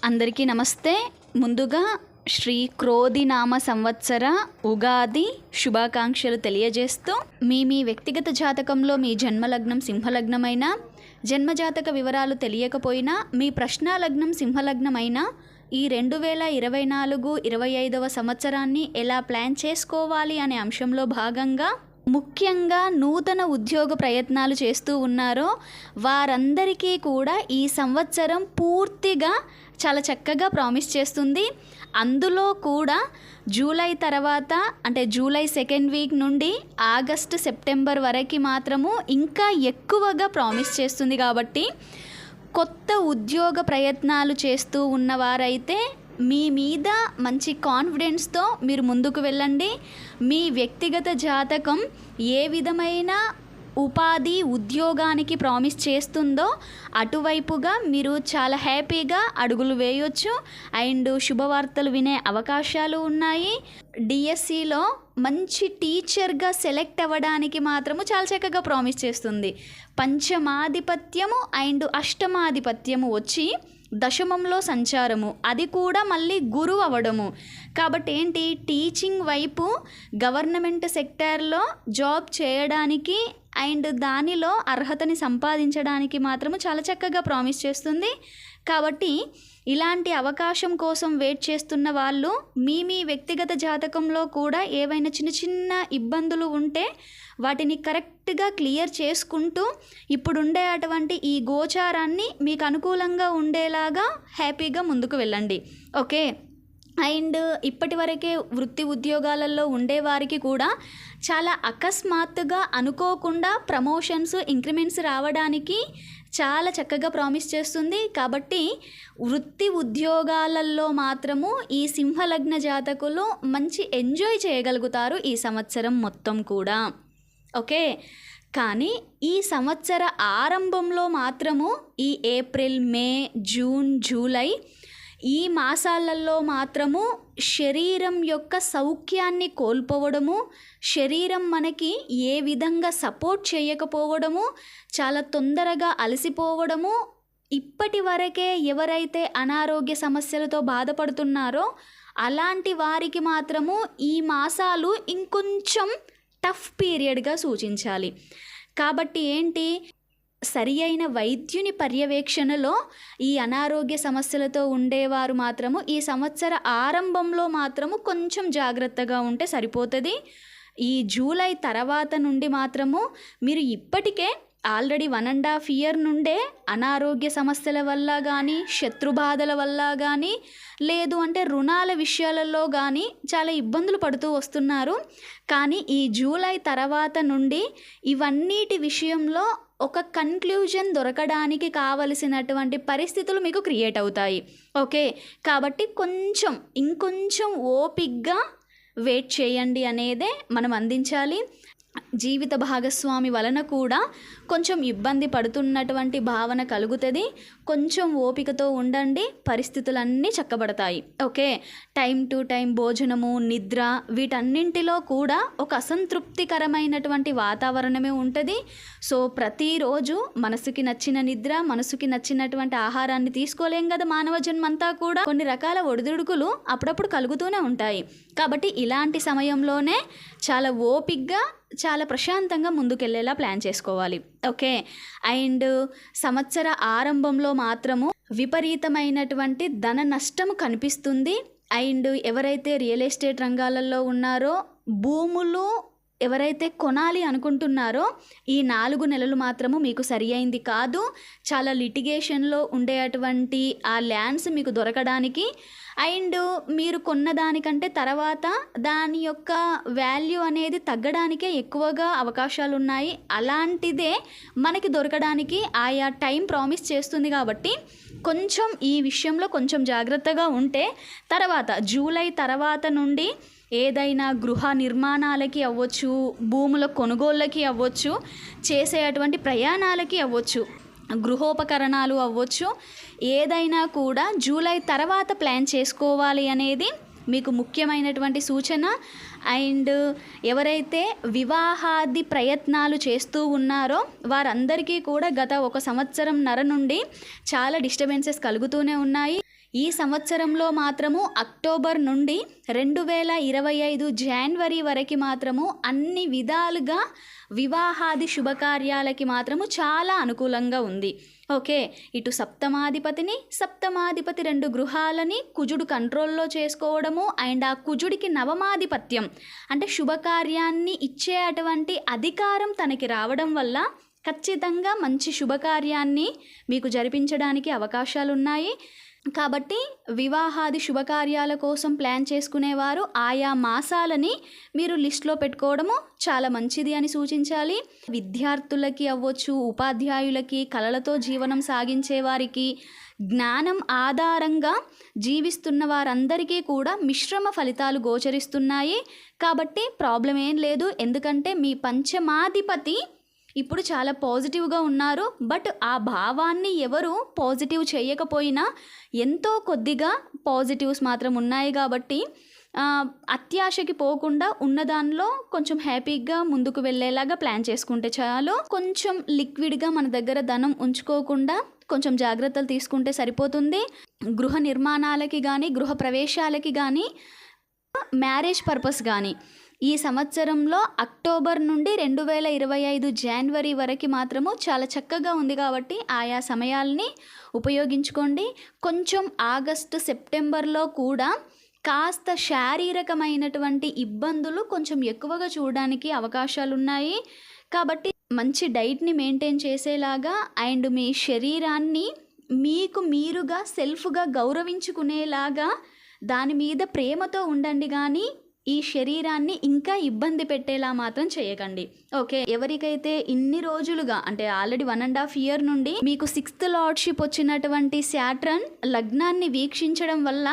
అందరికీ నమస్తే. ముందుగా శ్రీ క్రోధినామ సంవత్సర ఉగాది శుభాకాంక్షలు తెలియజేస్తూ మీ వ్యక్తిగత జాతకంలో మీ జన్మలగ్నం సింహలగ్నమైన జన్మజాతక వివరాలు తెలియకపోయినా మీ ప్రశ్నాలగ్నం సింహలగ్నమైన ఈ 2024-25వ సంవత్సరాన్ని ఎలా ప్లాన్ చేసుకోవాలి అనే అంశంలో భాగంగా ముఖ్యంగా నూతన ఉద్యోగ ప్రయత్నాలు చేస్తూ ఉన్నారో వారందరికీ కూడా ఈ సంవత్సరం పూర్తిగా చాలా చక్కగా ప్రామిస్ చేస్తుంది. అందులో కూడా జూలై తర్వాత అంటే జూలై సెకండ్ వీక్ నుండి ఆగస్టు సెప్టెంబర్ వరకు మాత్రము ఇంకా ఎక్కువగా ప్రామిస్ చేస్తుంది. కాబట్టి కొత్త ఉద్యోగ ప్రయత్నాలు చేస్తూ ఉన్నవారైతే మీ మీద మంచి కాన్ఫిడెన్స్తో మీరు ముందుకు వెళ్ళండి. మీ వ్యక్తిగత జాతకం ఏ విధమైన ఉపాధి ఉద్యోగానికి ప్రామిస్ చేస్తుందో అటువైపుగా మీరు చాలా హ్యాపీగా అడుగులు వేయొచ్చు. అండ్ శుభవార్తలు వినే అవకాశాలు ఉన్నాయి. డిఎస్సిలో మంచి టీచర్గా సెలెక్ట్ అవ్వడానికి మాత్రము చాలా చక్కగా ప్రామిస్ చేస్తుంది. పంచమాధిపత్యము అండ్ అష్టమాధిపత్యము వచ్చి దశమంలో సంచారము, అది కూడా మళ్ళీ గురువు అవ్వడము. కాబట్టి ఏంటి, టీచింగ్ వైపు గవర్నమెంట్ సెక్టార్లో జాబ్ చేయడానికి అండ్ దానిలో అర్హతని సంపాదించడానికి మాత్రము చాలా చక్కగా ప్రామిస్ చేస్తుంది. కాబట్టి ఇలాంటి అవకాశం కోసం వెయిట్ చేస్తున్న వాళ్ళు మీ వ్యక్తిగత జాతకంలో కూడా ఏవైనా చిన్న చిన్న ఇబ్బందులు ఉంటే వాటిని కరెక్ట్గా క్లియర్ చేసుకుంటూ ఇప్పుడుండే అటువంటి ఈ గోచారాన్ని మీకు అనుకూలంగా ఉండేలాగా హ్యాపీగా ముందుకు వెళ్ళండి. ఓకే. అండ్ ఇప్పటి వరకే వృత్తి ఉద్యోగాలలో ఉండేవారికి కూడా చాలా అకస్మాత్తుగా అనుకోకుండా ప్రమోషన్స్ ఇంక్రిమెంట్స్ రావడానికి చాలా చక్కగా ప్రామిస్ చేస్తుంది. కాబట్టి వృత్తి ఉద్యోగాలలో మాత్రము ఈ సింహలగ్న జాతకులు మంచి ఎంజాయ్ చేయగలుగుతారు ఈ సంవత్సరం మొత్తం కూడా. ఓకే. కానీ ఈ సంవత్సర ఆరంభంలో మాత్రము ఈ ఏప్రిల్, మే, జూన్, జూలై ఈ మాసాలలో మాత్రము శరీరం యొక్క సౌఖ్యాన్ని కోల్పోవడము, శరీరం మనకి ఏ విధంగా సపోర్ట్ చేయకపోవడము, చాలా తొందరగా అలసిపోవడము, ఇప్పటి వరకే ఎవరైతే అనారోగ్య సమస్యలతో బాధపడుతున్నారో అలాంటి వారికి మాత్రము ఈ మాసాలు ఇంకొంచెం టఫ్ పీరియడ్గా సూచించాలి. కాబట్టి ఏంటి, సరి అయిన వైద్యుని పర్యవేక్షణలో ఈ అనారోగ్య సమస్యలతో ఉండేవారు మాత్రము ఈ సంవత్సర ఆరంభంలో మాత్రము కొంచెం జాగ్రత్తగా ఉంటే సరిపోతుంది. ఈ జూలై తర్వాత నుండి మాత్రము మీరు ఇప్పటికే ఆల్రెడీ 1.5 ఇయర్ నుండే అనారోగ్య సమస్యల వల్ల కానీ, శత్రుబాధల వల్ల కానీ, లేదు అంటే రుణాల విషయాలలో కానీ చాలా ఇబ్బందులు పడుతూ వస్తున్నారు. కానీ ఈ జూలై తర్వాత నుండి ఇవన్నిటి విషయంలో ఒక కన్క్లూజన్ దొరకడానికి కావలసినటువంటి పరిస్థితులు మీకు క్రియేట్ అవుతాయి. ఓకే. కాబట్టి ఇంకొంచెం ఓపిక్గా వెయిట్ చేయండి అనేదే మనం అందించాలి. జీవిత భాగస్వామి వలన కూడా కొంచెం ఇబ్బంది పడుతున్నటువంటి భావన కలుగుతుంది. కొంచెం ఓపికతో ఉండండి, పరిస్థితులన్నీ చక్కబడతాయి. ఓకే. టైం టు టైం భోజనము, నిద్ర వీటన్నింటిలో కూడా ఒక అసంతృప్తికరమైనటువంటి వాతావరణమే ఉంటుంది. సో ప్రతిరోజు మనసుకి నచ్చిన నిద్ర, మనసుకి నచ్చినటువంటి ఆహారాన్ని తీసుకోలేం కదా మానవ జన్మంతా కూడా. కొన్ని రకాల ఒడిదుడుకులు అప్పుడప్పుడు కలుగుతూనే ఉంటాయి. కాబట్టి ఇలాంటి సమయంలోనే చాలా ఓపిక్గా చాలా ప్రశాంతంగా ముందుకెళ్ళేలా ప్లాన్ చేసుకోవాలి. ఓకే. అండ్ సంవత్సర ఆరంభంలో మాత్రము విపరీతమైనటువంటి ధన నష్టం కనిపిస్తుంది. అండ్ ఎవరైతే రియల్ ఎస్టేట్ రంగాలలో ఉన్నారో, భూములు ఎవరైతే కొనాలి అనుకుంటున్నారో ఈ 4 నెలలు మాత్రము మీకు సరి అయింది కాదు. చాలా లిటిగేషన్లో ఉండేటువంటి ఆ ల్యాండ్స్ మీకు దొరకడానికి అండ్ మీరు కొన్నదానికంటే తర్వాత దాని యొక్క వాల్యూ అనేది తగ్గడానికే ఎక్కువగా అవకాశాలు ఉన్నాయి. అలాంటిదే మనకి దొరకడానికి ఆయా టైం ప్రామిస్ చేస్తుంది. కాబట్టి కొంచెం ఈ విషయంలో కొంచెం జాగ్రత్తగా ఉంటే తర్వాత జూలై తర్వాత నుండి ఏదైనా గృహ నిర్మాణాలకి అవ్వచ్చు, భూముల కొనుగోళ్ళకి అవ్వచ్చు, చేసేటువంటి ప్రయాణాలకి అవ్వచ్చు, గృహోపకరణాలు అవ్వచ్చు, ఏదైనా కూడా జూలై తర్వాత ప్లాన్ చేసుకోవాలి అనేది మీకు ముఖ్యమైనటువంటి సూచన. అండ్ ఎవరైతే వివాహాది ప్రయత్నాలు చేస్తూ ఉన్నారో వారందరికీ కూడా గత 1 సంవత్సరంన్నర నుండి చాలా డిస్టర్బెన్సెస్ కలుగుతూనే ఉన్నాయి. ఈ సంవత్సరంలో మాత్రము అక్టోబర్ నుండి 2025 జనవరి వరకు మాత్రము అన్ని విధాలుగా వివాహాది శుభకార్యాలకి మాత్రము చాలా అనుకూలంగా ఉంది. ఓకే, ఇటు సప్తమాధిపతి 2 గృహాలని కుజుడు కంట్రోల్లో చేసుకోవడము, అండ్ ఆ కుజుడికి నవమాధిపత్యం అంటే శుభకార్యాన్ని ఇచ్చే అటువంటి అధికారం తనకి రావడం వల్ల ఖచ్చితంగా మంచి శుభకార్యాన్ని మీకు జరిపించడానికి అవకాశాలు ఉన్నాయి. కాబట్టి వివాహాది శుభకార్యాల కోసం ప్లాన్ చేసుకునేవారు ఆయా మాసాలని మీరు లిస్ట్లో పెట్టుకోవడము చాలా మంచిది అని సూచించాలి. విద్యార్థులకి అవ్వచ్చు, ఉపాధ్యాయులకి, కళలతో జీవనం సాగించే వారికి, జ్ఞానం ఆధారంగా జీవిస్తున్న వారందరికీ కూడా మిశ్రమ ఫలితాలు గోచరిస్తున్నాయి. కాబట్టి ప్రాబ్లం ఏం లేదు, ఎందుకంటే మీ పంచమాధిపతి ఇప్పుడు చాలా పాజిటివ్గా ఉన్నారు. బట్ ఆ భావాన్ని ఎవరు పాజిటివ్ చేయకపోయినా ఎంతో కొద్దిగా పాజిటివ్స్ మాత్రం ఉన్నాయి. కాబట్టి అత్యాశకి పోకుండా ఉన్న దానిలో కొంచెం హ్యాపీగా ముందుకు వెళ్ళేలాగా ప్లాన్ చేసుకుంటే చాలు. కొంచెం లిక్విడ్గా మన దగ్గర ధనం ఉంచుకోకుండా కొంచెం జాగ్రత్తలు తీసుకుంటే సరిపోతుంది. గృహ నిర్మాణాలకి కానీ, గృహ ప్రవేశాలకి కానీ, మ్యారేజ్ పర్పస్ కానీ ఈ సంవత్సరంలో అక్టోబర్ నుండి 2025 జనవరి వరకు మాత్రము చాలా చక్కగా ఉంది. కాబట్టి ఆయా సమయాల్ని ఉపయోగించుకోండి. కొంచెం ఆగస్టు సెప్టెంబర్లో కూడా కాస్త శారీరకమైనటువంటి ఇబ్బందులు కొంచెం ఎక్కువగా చూడడానికి అవకాశాలు ఉన్నాయి. కాబట్టి మంచి డైట్ని మెయింటైన్ చేసేలాగా అండ్ మీ శరీరాన్ని మీకు మీరుగా సెల్ఫ్గా గౌరవించుకునేలాగా దాని మీద ప్రేమతో ఉండండి. కానీ ఈ శరీరాన్ని ఇంకా ఇబ్బంది పెట్టేలా మాత్రం చేయకండి. ఓకే, ఎవరికైతే ఇన్ని రోజులుగా అంటే ఆల్రెడీ 1.5 year నుండి మీకు 6th లార్డ్షిప్ వచ్చినటువంటి శాట్రన్ లగ్నాన్ని వీక్షించడం వల్ల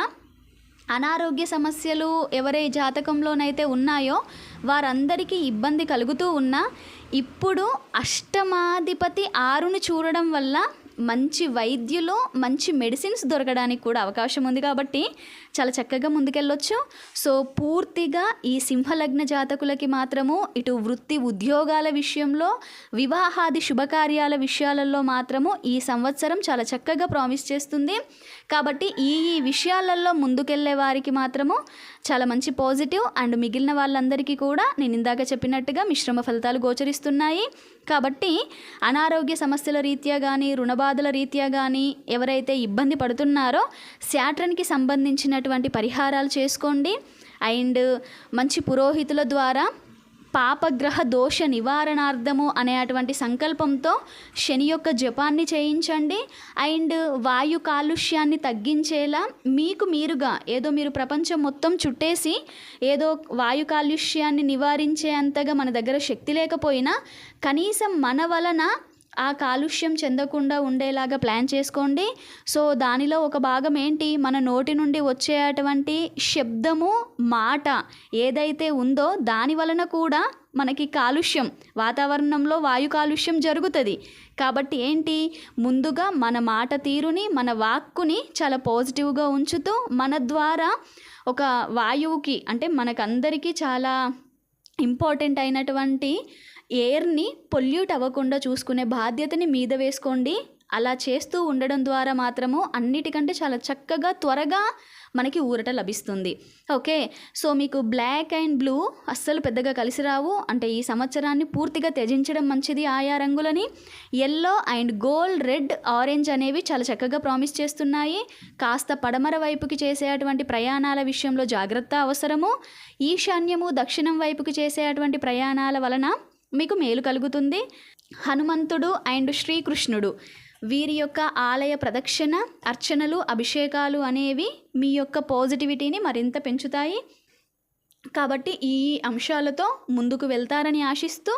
అనారోగ్య సమస్యలు ఎవరి జాతకంలోనైతే ఉన్నాయో వారందరికీ ఇబ్బంది కలుగుతూ ఉన్నా, ఇప్పుడు అష్టమాధిపతి 6ని చూడడం వల్ల మంచి వైద్యులు, మంచి మెడిసిన్స్ దొరకడానికి కూడా అవకాశం ఉంది. కాబట్టి చాలా చక్కగా ముందుకెళ్ళొచ్చు. సో పూర్తిగా ఈ సింహలగ్న జాతకులకి మాత్రము ఇటు వృత్తి ఉద్యోగాల విషయంలో, వివాహాది శుభకార్యాల విషయాలలో మాత్రము ఈ సంవత్సరం చాలా చక్కగా ప్రామిస్ చేస్తుంది. కాబట్టి ఈ విషయాలలో ముందుకెళ్ళే వారికి మాత్రము చాలా మంచి పాజిటివ్, అండ్ మిగిలిన వాళ్ళందరికీ కూడా నేను ఇందాక చెప్పినట్టుగా మిశ్రమ ఫలితాలు గోచరిస్తున్నాయి. కాబట్టి అనారోగ్య సమస్యల రీత్యా కానీ, రుణబాధల రీత్యా కానీ ఎవరైతే ఇబ్బంది పడుతున్నారో శాట్రన్కి సంబంధించినటువంటి పరిహారాలు చేసుకోండి. అండ్ మంచి పురోహితుల ద్వారా పాపగ్రహ దోష నివారణార్థము అనే అటువంటి సంకల్పంతో శని యొక్క జపాన్ని చేయించండి. అండ్ వాయు కాలుష్యాన్ని తగ్గించేలా మీకు మీరుగా ఏదో మీరు ప్రపంచం మొత్తం చుట్టేసి ఏదో వాయు కాలుష్యాన్ని నివారించే అంతగా మన దగ్గర శక్తి లేకపోయినా కనీసం మన వలన ఆ కాలుష్యం చెందకుండా ఉండేలాగా ప్లాన్ చేసుకోండి. సో దానిలో ఒక భాగం ఏంటి, మన నోటి నుండి వచ్చే అటువంటి శబ్దము, మాట ఏదైతే ఉందో దాని వలన కూడా మనకి కాలుష్యం, వాతావరణంలో వాయు కాలుష్యం జరుగుతుంది. కాబట్టి ఏంటి, ముందుగా మన మాట తీరుని, మన వాక్కుని చాలా పాజిటివ్గా ఉంచుతూ మన ద్వారా ఒక వాయువుకి అంటే మనకందరికీ చాలా ఇంపార్టెంట్ అయినటువంటి ఎయిర్ని పొల్యూట్ అవ్వకుండా చూసుకునే బాధ్యతని మీద వేసుకోండి. అలా చేస్తూ ఉండడం ద్వారా మాత్రము అన్నిటికంటే చాలా చక్కగా త్వరగా మనకి ఊరట లభిస్తుంది. ఓకే, సో మీకు బ్లాక్ అండ్ బ్లూ అస్సలు పెద్దగా కలిసి రావు. అంటే ఈ సంవత్సరాన్ని పూర్తిగా త్యజించడం మంచిది. ఆయా రంగులని yellow and gold, red, orange అనేవి చాలా చక్కగా ప్రామిస్ చేస్తున్నాయి. కాస్త పడమర వైపుకి చేసేటువంటి ప్రయాణాల విషయంలో జాగ్రత్త అవసరము. ఈశాన్యము, దక్షిణం వైపుకి చేసేటువంటి ప్రయాణాల వలన మీకు మేలు కలుగుతుంది. హనుమంతుడు అండ్ శ్రీకృష్ణుడు వీరి యొక్క ఆలయ ప్రదక్షిణ, అర్చనలు, అభిషేకాలు అనేవి మీ యొక్క పాజిటివిటీని మరింత పెంచుతాయి. కాబట్టి ఈ అంశాలతో ముందుకు వెళ్తారని ఆశిస్తూ